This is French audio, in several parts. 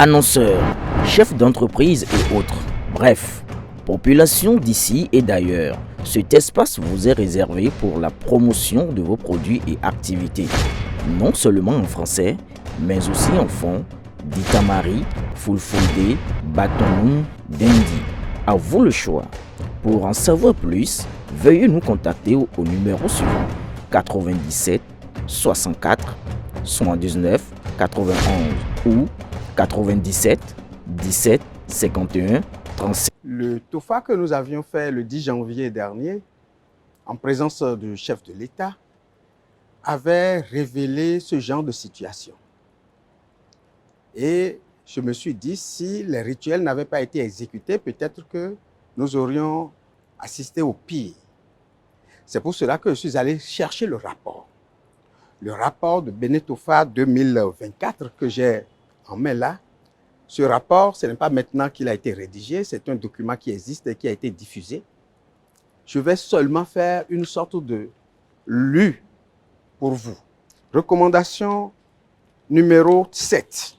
Annonceurs, chefs d'entreprise et autres. Bref, population d'ici et d'ailleurs, cet espace vous est réservé pour la promotion de vos produits et activités. Non seulement en français, mais aussi en fond, Ditamari, Fulfulde, Batonou, Dendi. À vous le choix. Pour en savoir plus, veuillez nous contacter au numéro suivant 97 64 79 91 ou 97 17 51 37. Le TOFA que nous avions fait le 10 janvier dernier, en présence du chef de l'État, avait révélé ce genre de situation. Et je me suis dit, si les rituels n'avaient pas été exécutés, peut-être que nous aurions assisté au pire. C'est pour cela que je suis allé chercher le rapport. Le rapport de Benetofa 2024 que j'ai en main là. Ce rapport, ce n'est pas maintenant qu'il a été rédigé, c'est un document qui existe et qui a été diffusé. Je vais seulement faire une sorte de lu pour vous. Recommandation numéro 7.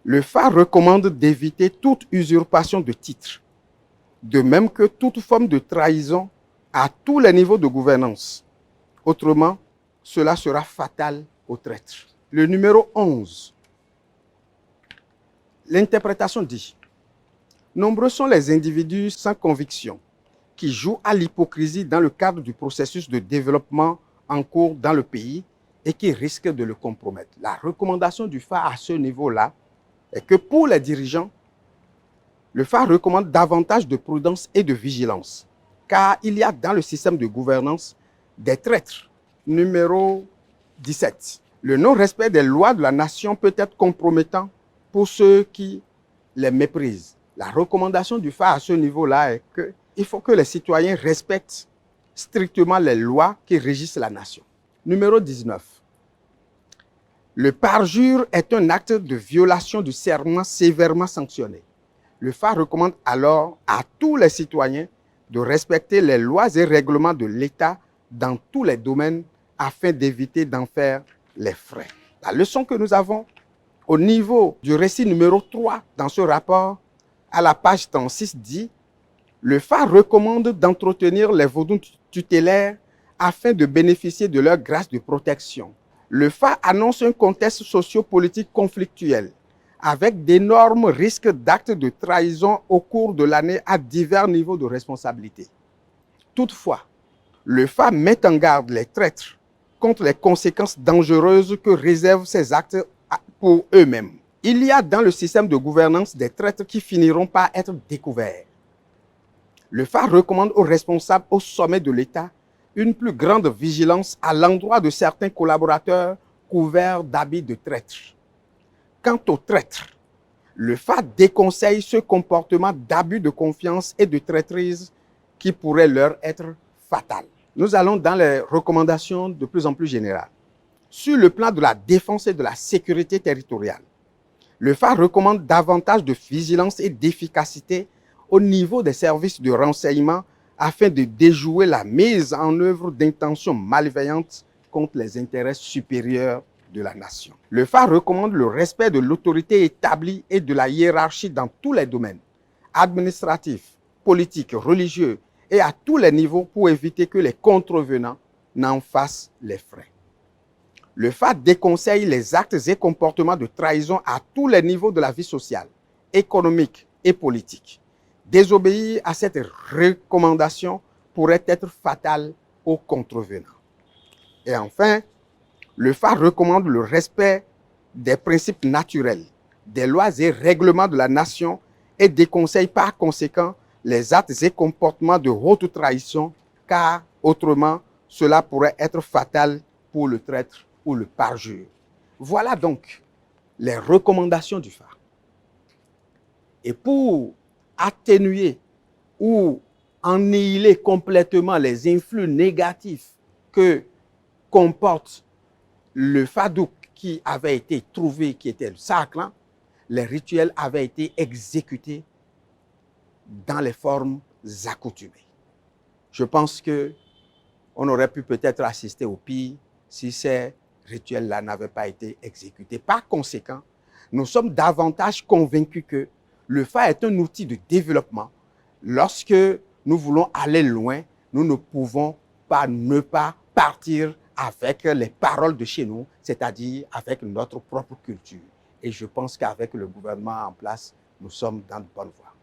Le phare recommande d'éviter toute usurpation de titres, de même que toute forme de trahison à tous les niveaux de gouvernance. Autrement, cela sera fatal aux traîtres. Le numéro 11. L'interprétation dit « Nombreux sont les individus sans conviction qui jouent à l'hypocrisie dans le cadre du processus de développement en cours dans le pays et qui risquent de le compromettre. » La recommandation du phare à ce niveau-là est que pour les dirigeants, le phare recommande davantage de prudence et de vigilance, car il y a dans le système de gouvernance des traîtres. Numéro 17. Le non-respect des lois de la nation peut être compromettant pour ceux qui les méprisent. La recommandation du phare à ce niveau-là est qu'il faut que les citoyens respectent strictement les lois qui régissent la nation. Numéro 19. Le parjure est un acte de violation du serment sévèrement sanctionné. Le phare recommande alors à tous les citoyens de respecter les lois et règlements de l'État dans tous les domaines afin d'éviter d'en faire les frais. La leçon que nous avons au niveau du récit numéro 3 dans ce rapport, à la page 36 dit « Le phare recommande d'entretenir les vaudous tutélaires afin de bénéficier de leur grâce de protection. Le phare annonce un contexte socio-politique conflictuel avec d'énormes risques d'actes de trahison au cours de l'année à divers niveaux de responsabilité. Toutefois, le phare met en garde les traîtres contre les conséquences dangereuses que réservent ces actes pour eux-mêmes. Il y a dans le système de gouvernance des traîtres qui finiront par être découverts. Le phare recommande aux responsables au sommet de l'État une plus grande vigilance à l'endroit de certains collaborateurs couverts d'habits de traîtres. Quant aux traîtres, le phare déconseille ce comportement d'abus de confiance et de traîtrise qui pourrait leur être fatal. Nous allons dans les recommandations de plus en plus générales. Sur le plan de la défense et de la sécurité territoriale, le phare recommande davantage de vigilance et d'efficacité au niveau des services de renseignement afin de déjouer la mise en œuvre d'intentions malveillantes contre les intérêts supérieurs de la nation. Le phare recommande le respect de l'autorité établie et de la hiérarchie dans tous les domaines, administratifs, politiques, religieux et à tous les niveaux pour éviter que les contrevenants n'en fassent les frais. Le phare déconseille les actes et comportements de trahison à tous les niveaux de la vie sociale, économique et politique. Désobéir à cette recommandation pourrait être fatal aux contrevenants. Et enfin, le phare recommande le respect des principes naturels, des lois et règlements de la nation et déconseille par conséquent les actes et comportements de haute trahison, car autrement, cela pourrait être fatal pour le traître ou le parjure. Voilà donc les recommandations du phare. Et pour atténuer ou annihiler complètement les influx négatifs que comporte le fadouk qui avait été trouvé, qui était le sacre, les rituels avaient été exécutés dans les formes accoutumées. Je pense qu'on aurait pu peut-être assister au pire si ces rituels-là n'avaient pas été exécutés. Par conséquent, nous sommes davantage convaincus que le FA est un outil de développement. Lorsque nous voulons aller loin, nous ne pouvons pas ne pas partir avec les paroles de chez nous, c'est-à-dire avec notre propre culture. Et je pense qu'avec le gouvernement en place, nous sommes dans de bonnes voies.